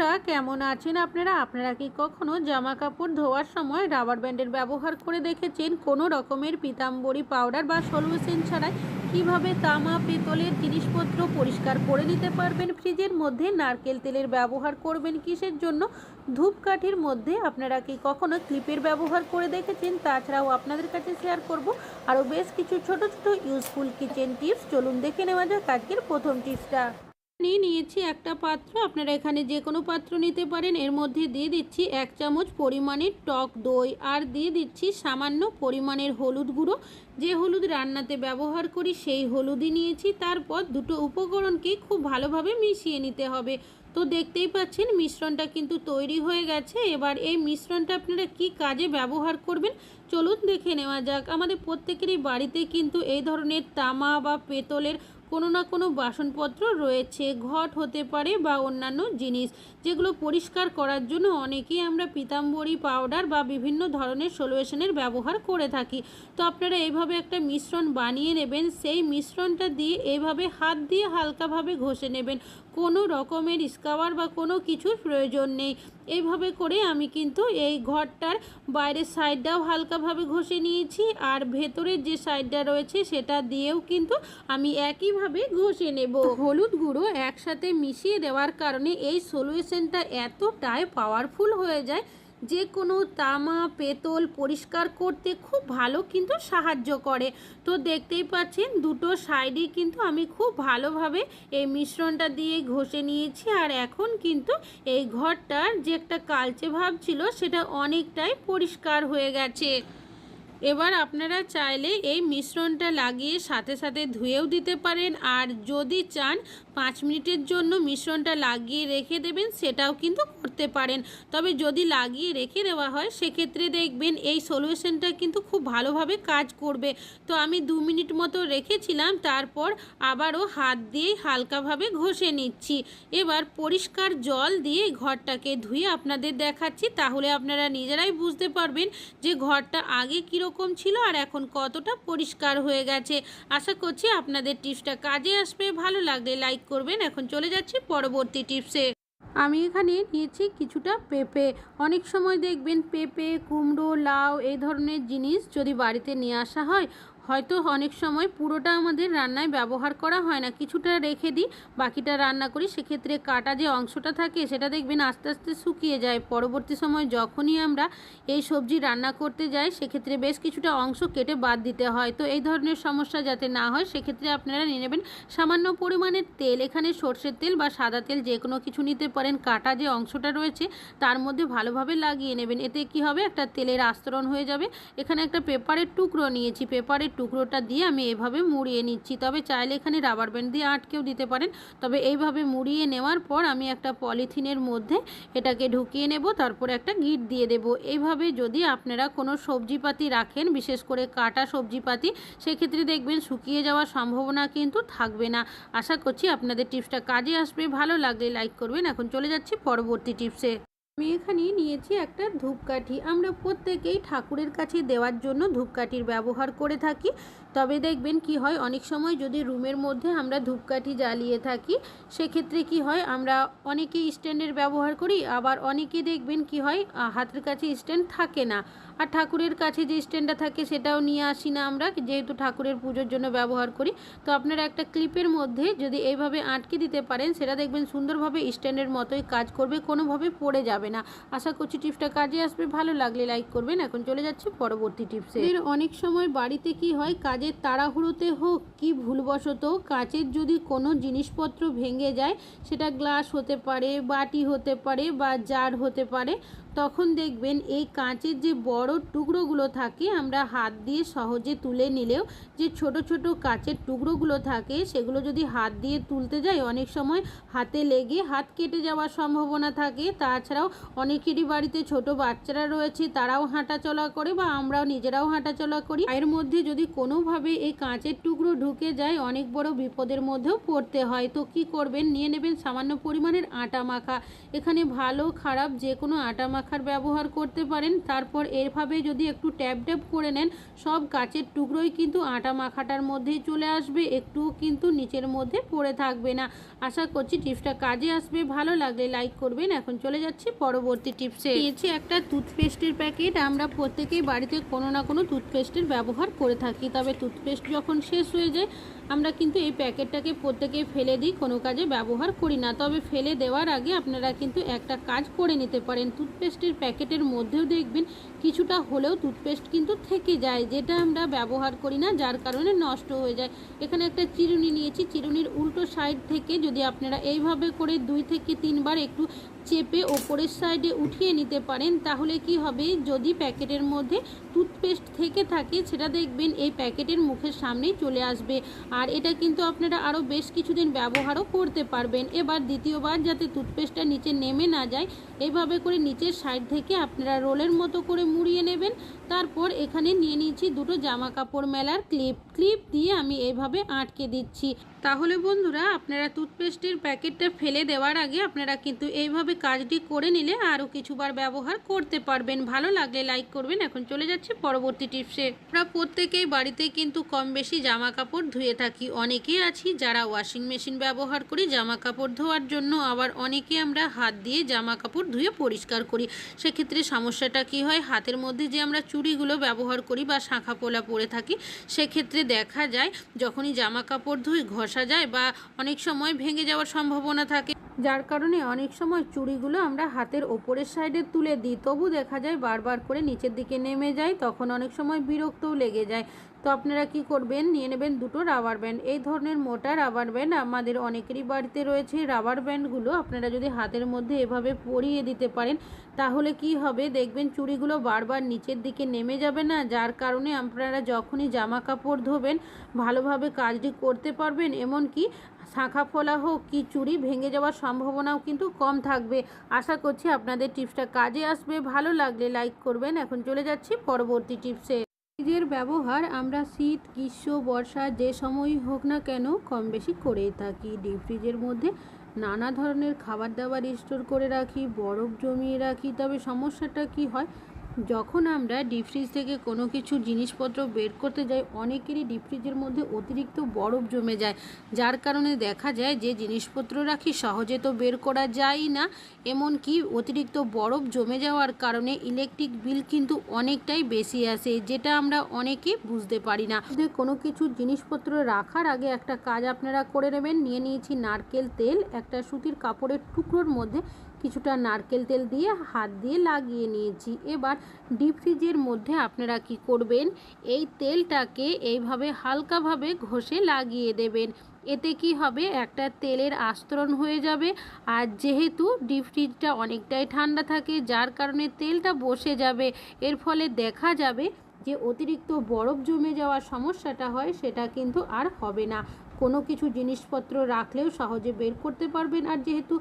বন্ধুরা কেমন আছেন আপনারা কি কখনো জামা কাপড় ধোয়ার সময় রাবার ব্যান্ডের ব্যবহার করে দেখেছেন? কোনো রকমের পিতাম্বরী পাউডার বা সলিউশন ছাড়াই কিভাবে তামা পেতলের জিনিসপত্র পরিষ্কার করে নিতে পারবেন? ফ্রিজের মধ্যে নারকেল তেলের ব্যবহার করবেন কিসের জন্য? ধূপকাঠির মধ্যে আপনারা কি কখনো ক্লিপের ব্যবহার করে দেখেছেন? তাছাড়াও আপনাদের কাছে শেয়ার করব আরও বেশ কিছু ছোট ছোট ইউজফুল কিচেন টিপস। চলুন দেখে নেওয়া যাক আজকের প্রথম টিপসটা। নিয়েছি একটা পাত্র, আপনারা এখানে যে কোনো পাত্র নিতে পারেন। এর মধ্যে দিয়ে দিচ্ছি 1 চামচ পরিমাণের টক দই, আর দিয়ে দিচ্ছি সামান্য পরিমাণের হলুদ গুঁড়ো। যে হলুদ রান্নাতে ব্যবহার করি সেই হলুদই নিয়েছি। তারপর দুটো উপকরণকে খুব ভালোভাবে মিশিয়ে নিতে হবে। তো দেখতেই পাচ্ছেন মিশ্রণটা কিন্তু তৈরি হয়ে গেছে। এবার এই মিশ্রণটা আপনারা কি কাজে ব্যবহার করবেন চলুন দেখে নেওয়া যাক। আমাদের প্রত্যেকেরই বাড়িতে কিন্তু এই ধরনের তামা বা পেতলের কোনো না কোনো বাসনপত্র রয়েছে, ঘট হতে পারে বা অন্যান্য জিনিস, যেগুলো পরিষ্কার করার জন্য অনেকেই আমরা পিতাম্বরী পাউডার বা বিভিন্ন ধরনের সলিউশনের ব্যবহার করে থাকি। তো আপনারা এইভাবে একটা মিশ্রণ বানিয়ে নেবেন। সেই মিশ্রণটা দিয়ে এইভাবে হাত দিয়ে হালকাভাবে ঘষে নেবেন। কোনো রকমের স্ক্রাবার বা কোনো কিছুর প্রয়োজন নেই। এইভাবে করে আমি কিন্তু এই ঘরটার বাইরের সাইডটাও হালকাভাবে ঘষে নিয়েছি, আর ভেতরের যে সাইডটা রয়েছে সেটা দিয়েও কিন্তু আমি একইভাবে ঘষে নেব। হলুদ গুঁড়ো একসাথে মিশিয়ে দেওয়ার কারণে এই সলিউশনটা এতটাই পাওয়ারফুল হয়ে যায় যে কোনো তামা পেতল পরিষ্কার করতে খুব ভালো কিন্তু সাহায্য করে। তো দেখতেই পাচ্ছেন দুটো সাইডেই কিন্তু আমি খুব ভালোভাবে এই মিশ্রণটা দিয়ে ঘষে নিয়েছি, আর এখন কিন্তু এই ঘরটার যে একটা কালচে ভাব ছিল সেটা অনেকটাই পরিষ্কার হয়ে গেছে। এবার আপনারা চাইলে এই মিশ্রণটা লাগিয়ে সাথে সাথে ধুয়েও দিতে পারেন, আর যদি চান 5 মিনিটের জন্য মিশ্রণটা লাগিয়ে রেখে দেবেন, সেটাও কিন্তু করতে পারেন। তবে যদি লাগিয়ে রেখে দেওয়া হয় সেক্ষেত্রে দেখবেন এই সলিউশনটা কিন্তু খুব ভালোভাবে কাজ করবে। তো আমি 2 মিনিট মতো রেখেছিলাম, তারপর আবারও হাত দিয়ে হালকাভাবে ঘষে নিচ্ছি। এবার পরিষ্কার জল দিয়ে ঘরটাকে ধুয়ে আপনাদের দেখাচ্ছি, তাহলে আপনারা নিজেরাই বুঝতে পারবেন যে ঘরটা আগে কীরকম ছিল আর এখন কতটা পরিষ্কার হয়ে গেছে। আশা করছি আপনাদের টিপসটা কাজে আসবে। ভালো লাগলে লাইক করবেন। এখন চলে যাচ্ছি পরবর্তী টিপসে। আমি এখানে নিয়েছি কিছুটা পেঁপে। অনেক সময় দেখবেন পেঁপে, কুমড়ো, লাউ এই ধরনের জিনিস যদি বাড়িতে নিয়ে আসা হয়, হয়তো অনেক সময় পুরোটা আমাদের রান্নায় ব্যবহার করা হয় না, কিছুটা রেখে দিই, বাকিটা রান্না করি। সেক্ষেত্রে কাটা যে অংশটা থাকে সেটা দেখবেন আস্তে আস্তে শুকিয়ে যায়। পরবর্তী সময় যখনই আমরা এই সবজি রান্না করতে যাই সেক্ষেত্রে বেশ কিছুটা অংশ কেটে বাদ দিতে হয়। তো এই ধরনের সমস্যা যাতে না হয় সেক্ষেত্রে আপনারা নিয়ে নেবেন সামান্য পরিমাণের তেল। এখানে সর্ষের তেল বা সাদা তেল যে কোনো কিছু নিতে পারেন। কাটা যে অংশটা রয়েছে তার মধ্যে ভালোভাবে লাগিয়ে নেবেন। এতে কি হবে, একটা তেলের আস্তরণ হয়ে যাবে। এখানে একটা পেপারের টুকরো নিয়েছি, পেপারের টুকরোটা দিয়ে আমি এভাবে মুড়িয়ে নিচ্ছি। তবে চাইলে এখানে রাবার ব্যান্ড দিয়ে আটকেও দিতে পারেন। তবে এইভাবে মুড়িয়ে নেওয়ার পর আমি একটা পলিথিনের মধ্যে এটাকে ঢুকিয়ে নেব, তারপর একটা গিঁট দিয়ে দেব। এইভাবে যদি আপনারা কোনো সবজিপাতি রাখেন, বিশেষ করে কাটা সবজিপাতি, সেক্ষেত্রে দেখবেন শুকিয়ে যাওয়ার সম্ভাবনা কিন্তু থাকবে না। আশা করছি আপনাদের টিপসটা কাজে আসবে। ভালো লাগলে লাইক করবেন। এখন চলে যাচ্ছি পরবর্তী টিপসে। আমি এখানে নিয়েছি একটা ধূপকাঠি। আমরা প্রত্যেকেই ঠাকুরের কাছে দেওয়ার জন্য ধূপকাঠির ব্যবহার করে থাকি। তবে দেখবেন কি হয়, অনেক সময় যদি রুমের মধ্যে আমরা ধূপকাঠি জ্বালিয়ে থাকি সেক্ষেত্রে কি হয়, আমরা অনেকেই স্ট্যান্ডের ব্যবহার করি, আবার অনেকে দেখবেন কি হয় হাতের কাছে স্ট্যান্ড থাকে না, আর ঠাকুরের কাছে যে স্ট্যান্ডটা থাকে সেটাও নিয়ে আসি না আমরা, যেহেতু ঠাকুরের পুজোর জন্য ব্যবহার করি। তো আপনারা একটা ক্লিপের মধ্যে যদি এইভাবে আটকে দিতে পারেন, সেটা দেখবেন সুন্দরভাবে স্ট্যান্ডের মতোই কাজ করবে, কোনোভাবে পড়ে যাবে না। আশা করছি টিপসটা কাজে আসবে। ভালো লাগলে লাইক করবেন। এখন চলে যাচ্ছি পরবর্তী টিপসে। অনেক সময় বাড়িতে কি হয়, কাজের তাড়াহুড়োতে হোক কি ভুলবশত কাচের যদি কোনো জিনিসপত্র ভেঙে যায়, সেটা গ্লাস হতে পারে, বাটি হতে পারে বা জার হতে পারে, তখন দেখবেন এই কাঁচের যে বড় টুকরোগুলো থাকে আমরা হাত দিয়ে সহজে তুলে নিলেও যে ছোট ছোট কাঁচের টুকরোগুলো থাকে সেগুলো যদি হাত দিয়ে তুলতে যাই অনেক সময় হাতে লেগে হাত কেটে যাওয়ার সম্ভাবনা থাকে। তাছাড়াও অনেকেরই বাড়িতে ছোট বাচ্চারা রয়েছে, তারাও হাঁটাচলা করে বা আমরাও নিজেরাও হাঁটাচলা করি। এর মধ্যে যদি কোনোভাবে এই কাঁচের টুকরো ঢুকে যায় অনেক বড় বিপদের মধ্যেও পড়তে হয়। তো কি করবেন, নিয়ে নেবেন সামান্য পরিমাণের আটা মাখা। এখানে ভালো খারাপ যে কোনো আটা মাখার ব্যবহার করতে পারেন। তারপর এভাবে যদি একটু ট্যাপ ট্যাপ করে নেন, সব কাচের টুকরোই কিন্তু আটা মাখাটার মধ্যেই চলে আসবে, একটুও কিন্তু নিচের মধ্যে পড়ে থাকবে না। আশা করছি টিপসটা কাজে আসবে। ভালো লাগলে লাইক করবেন। এখন চলে যাচ্ছি পরবর্তী টিপসে। নিয়েছি একটা টুথপেস্টের প্যাকেট। আমরা প্রত্যেকেই বাড়িতে কোনো না কোনো টুথপেস্টের ব্যবহার করে থাকি, তবে টুথপেস্ট যখন শেষ হয়ে যায় আমরা কিন্তু এই প্যাকেটটাকে প্রত্যেকেই ফেলে দিই, কোনো কাজে ব্যবহার করি না। তবে ফেলে দেওয়ার আগে আপনারা কিন্তু একটা কাজ করে নিতে পারেন। টুথপেস্টের প্যাকেটের মধ্যেও দেখবেন কিছুটা হলেও টুথপেস্ট কিন্তু থেকে যায়, যেটা আমরা ব্যবহার করি না, যার কারণে নষ্ট হয়ে যায়। এখানে একটা চিরুনি নিয়েছি। চিরুনির উল্টো সাইড থেকে যদি আপনারা এইভাবে করে 2 থেকে 3 বার একটু চেপে ওপরের সাইডে উঠিয়ে নিতে পারেন, তাহলে কি হবে, যদি প্যাকেটের মধ্যে টুথপেস্ট থেকে থাকে সেটা দেখবেন এই প্যাকেটের মুখের সামনেই চলে আসবে। আর এটা কিন্তু আপনারা আরও বেশ কিছুদিন ব্যবহারও করতে পারবেন। এবার দ্বিতীয়বার যাতে টুথপেস্টটা নিচে নেমে না যায়, এইভাবে করে নিচের সাইড থেকে আপনারা রোলের মতো করে মুড়িয়ে নেবেন। তারপর এখানে নিয়ে নিয়েছি দুটো জামা কাপড় মেলার ক্লিপ দিয়ে আমি এইভাবে আটকে দিচ্ছি। তাহলে বন্ধুরা, আপনারা টুথপেস্টের প্যাকেটটা ফেলে দেওয়ার আগে আপনারা কিন্তু এইভাবে কাজটি করে নিলে আরও কিছুবার ব্যবহার করতে পারবেন। ভালো লাগলে লাইক করবেন। এখন চলে যাচ্ছি পরবর্তী টিপসে। আমরা প্রত্যেকেই বাড়িতে কিন্তু কম বেশি জামা কাপড় ধুয়ে থাকি। অনেকেই আছি যারা ওয়াশিং মেশিন ব্যবহার করি জামা কাপড় ধোয়ার জন্য, আবার অনেকে আমরা হাত দিয়ে জামা কাপড় ধুয়ে পরিষ্কার করি। সেক্ষেত্রে সমস্যাটা কি হয়, হাতের মধ্যে যে আমরা চুড়িগুলো ব্যবহার করি বা শাঁখা পোলা পরে থাকি, সেক্ষেত্রে দেখা যায় যখনই জামা কাপড় ধুই ঘষা যায় বা অনেক সময় ভেঙে যাওয়ার সম্ভাবনা থাকে, যার কারণে অনেক সময় চুড়িগুলো আমরা হাতের ওপরের সাইডে তুলে দিই, তবু দেখা যায় বারবার করে নিচের দিকে নেমে যায়, তখন অনেক সময় বিরক্তও লেগে যায়। তো আপনারা কি করবেন, নিয়ে নেবেন দুটো রাবার ব্যান্ড। এই ধরনের মোটা রাবার ব্যান্ড আমাদের অনেকেরই বাড়িতে রয়েছে। রাবার ব্যান্ডগুলো আপনারা যদি হাতের মধ্যে এভাবে পরিয়ে দিতে পারেন, তাহলে কি হবে, দেখবেন চুড়িগুলো বারবার নিচের দিকে নেমে যাবে না, যার কারণে আপনারা যখনই জামা কাপড় ধোবেন ভালোভাবে কাজটি করতে পারবেন। এমনকি শাঁখা ফোলা হোক কি চুড়ি ভেঙে যাওয়ার সম্ভাবনাও কিন্তু কম থাকবে। আশা করছি আপনাদের টিপসটা কাজে আসবে। ভালো লাগলে লাইক করবেন। এখন চলে যাচ্ছি পরবর্তী টিপসে। ফ্রিজের ব্যবহার আমরা শীত, গ্রীষ্ম, বর্ষা যে সময়ই হোক না কেন কম বেশি করেই থাকি। ডিপ ফ্রিজের মধ্যে নানা ধরনের খাবার দাবার স্টোর করে রাখি, বরফ জমিয়ে রাখি। তবে সমস্যাটা কি হয়, যখন আমরা ডিপ ফ্রিজ থেকে কোনো কিছু জিনিসপত্র বের করতে যাই, অনেকেরই ডিপ ফ্রিজের মধ্যে অতিরিক্ত বরফ জমে যায়, যার কারণে দেখা যায় যে জিনিসপত্র রাখি সহজে তো বের করা যায় না। এমনকি অতিরিক্ত বরফ জমে যাওয়ার কারণে ইলেকট্রিক বিল কিন্তু অনেকটাই বেশি আসে, যেটা আমরা অনেকে বুঝতে পারি না। কোনো কিছু জিনিসপত্র রাখার আগে একটা কাজ আপনারা করে নেবেন। নিয়ে নিয়েছি নারকেল তেল। একটা সুতির কাপড়ের টুকরোর মধ্যে কিছুটা নারকেল তেল দিয়ে হাত দিয়ে লাগিয়ে নিয়েছি। এবার ডিপ ফ্রিজের মধ্যে আপনারা কি করবেন, এই তেলটাকে এইভাবে হালকাভাবে ঘষে লাগিয়ে দেবেন। এতে কি হবে, একটা তেলের আস্তরণ হয়ে যাবে। আর যেহেতু ডিপ ফ্রিজটা অনেকটাই ঠান্ডা থাকে, যার কারণে তেলটা বসে যাবে। এর ফলে দেখা যাবে যে অতিরিক্ত বরফ জমে যাওয়ার সমস্যাটা হয় সেটা কিন্তু আর হবে না। কোনো কিছু জিনিসপত্র রাখলেও সহজে বের করতে পারবেন। আর যেহেতু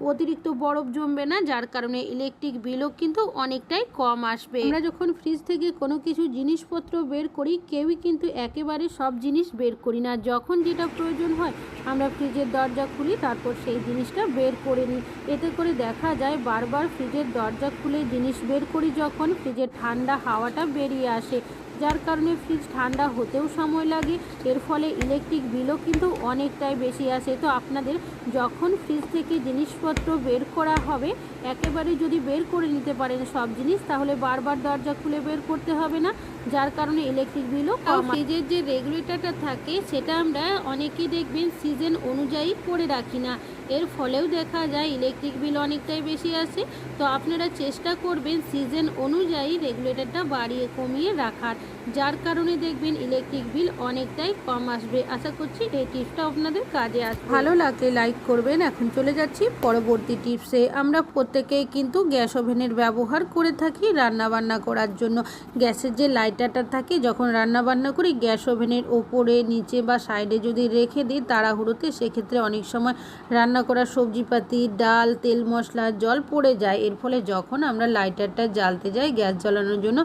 অতিরিক্ত বরফ জমবে না, যার কারণে ইলেকট্রিক বিলও কিন্তু অনেকটাই কম আসবে। আমরা যখন ফ্রিজ থেকে কোনো কিছু জিনিসপত্র বের করি, কেউই কিন্তু একেবারে সব জিনিস বের করি না। যখন যেটা প্রয়োজন হয় আমরা ফ্রিজের দরজা খুলি, তারপর সেই জিনিসটা বের করে নিই। এতে করে দেখা যায় বারবার ফ্রিজের দরজা খুলে জিনিস বের করি যখন, ফ্রিজের ঠান্ডা হাওয়াটা বেরিয়ে আসে, যার কারণে ফ্রিজ ঠান্ডা হতেও সময় লাগে। এর ফলে ইলেকট্রিক বিলও কিন্তু অনেকটাই বেশি আসে। তো আপনাদের যখন ফ্রিজ থেকে জিনিসপত্র বের করা হবে, একেবারে যদি বের করে নিতে পারেন সব জিনিস, তাহলে বারবার দরজা খুলে বের করতে হবে না, যার কারণে ইলেকট্রিক বিলও কম। ফ্রিজের যে রেগুলেটরটা থাকে সেটা আমরা অনেকেই দেখবেন সিজন অনুযায়ী করে রাখি না, এর ফলেও দেখা যায় ইলেকট্রিক বিল অনেকটাই বেশি আসে। তো আপনারা চেষ্টা করবেন সিজন অনুযায়ী রেগুলেটরটা বাড়িয়ে কমিয়ে রাখার, যার কারণে দেখবেন ইলেকট্রিক বিল অনেকটাই কম আসবে। আশা করছি এই টিপসটা আপনাদের কাজে আসবে। ভালো লাগলে লাইক করবেন। এখন চলে যাচ্ছি পরবর্তী টিপসে। আমরা প্রত্যেকেই কিন্তু গ্যাস ওভেনের ব্যবহার করে থাকি রান্নাবান্না করার জন্য। গ্যাসের যে লাইটারটা থাকে, যখন রান্নাবান্না করি গ্যাস ওভেনের ওপরে, নিচে বা সাইডে যদি রেখে দিই তাড়াহুড়োতে, সেক্ষেত্রে অনেক সময় রান্না করা সবজিপাতি, ডাল, তেল, মশলা, জল পড়ে যায়। এর ফলে যখন আমরা লাইটারটা জ্বালতে যাই, গ্যাস জ্বালানোর জন্য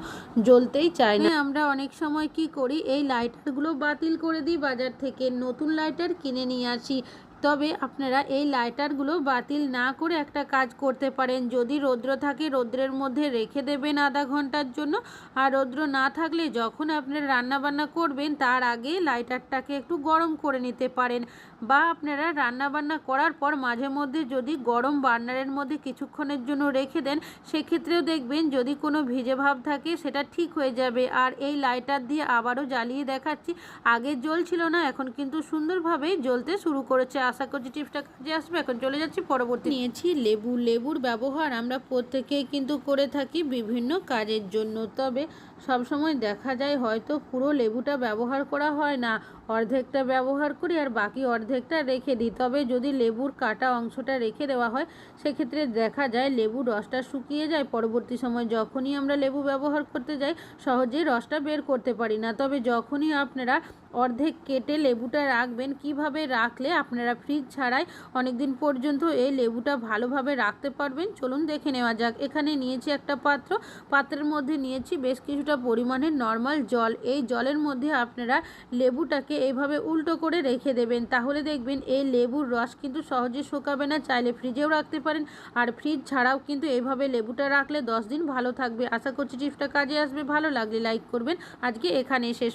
জ্বলতেই চায় না। আমরা অনেক সময় কি করি, এই লাইটারগুলো বাতিল করে দিই, বাজার থেকে নতুন লাইটার কিনে নিয়ে আসি। তবে আপনারা এই লাইটারগুলো বাতিল না করে একটা কাজ করতে পারেন। যদি রৌদ্র থাকে রৌদ্রের মধ্যে রেখে দেবেন আধা ঘন্টার জন্য। আর রৌদ্র না থাকলে যখন আপনারা রান্নাবান্না করবেন তার আগে লাইটারটাকে একটু গরম করে নিতে পারেন। বা আপনারা রান্নাবান্না করার পর মাঝে মধ্যে যদি গরম বার্নারের মধ্যে কিছুক্ষণের জন্য রেখে দেন, সেক্ষেত্রেও দেখবেন যদি কোনো ভিজে ভাব থাকে সেটা ঠিক হয়ে যাবে। আর এই লাইটার দিয়ে আবারও জ্বালিয়ে দেখাচ্ছি, আগে জ্বলছিল না, এখন কিন্তু সুন্দরভাবেই জ্বলতে শুরু করেছে। আশা করছি টিপসটা কাজে আসবে। এখন চলে যাচ্ছি পরবর্তী। নিয়েছি লেবু। লেবুর ব্যবহার আমরা প্রত্যেকেই কিন্তু করে থাকি বিভিন্ন কাজের জন্য। তবে সবসময় দেখা যায় হয়তো পুরো লেবুটা ব্যবহার করা হয় না, অর্ধেকটা ব্যবহার করি আর বাকি অর্ধেকটা রেখে দিই। তবে যদি লেবুর কাটা অংশটা রেখে দেওয়া হয় সেক্ষেত্রে দেখা যায় লেবুর রসটা শুকিয়ে যায়। পরবর্তী সময় যখনই আমরা লেবু ব্যবহার করতে যাই সহজেই রসটা বের করতে পারি না। তবে যখনই আপনারা অর্ধেক কেটে লেবুটা রাখবেন, কিভাবে রাখলে আপনারা ফ্রিজ ছাড়াই অনেক দিন পর্যন্ত এই লেবুটা ভালোভাবে রাখতে পারবেন চলুন দেখে নেওয়া যাক। এখানে নিয়েছি একটা পাত্র, পাত্রের মধ্যে নিয়েছি বেশ কিছুটা পরিমাণের নর্মাল জল। এই জলের মধ্যে আপনারা লেবুটাকে এইভাবে উল্টো করে রেখে দেবেন, তাহলে দেখবেন এই লেবুর রস কিন্তু সহজে শুকাবে না। চাইলে ফ্রিজেও রাখতে পারেন, আর ফ্রিজ ছাড়াও কিন্তু এইভাবে লেবুটা রাখলে 10 দিন ভালো থাকবে। আশা করছি টিপসটা কাজে আসবে। ভালো লাগলে লাইক করবেন। আজকে এখানেই শেষ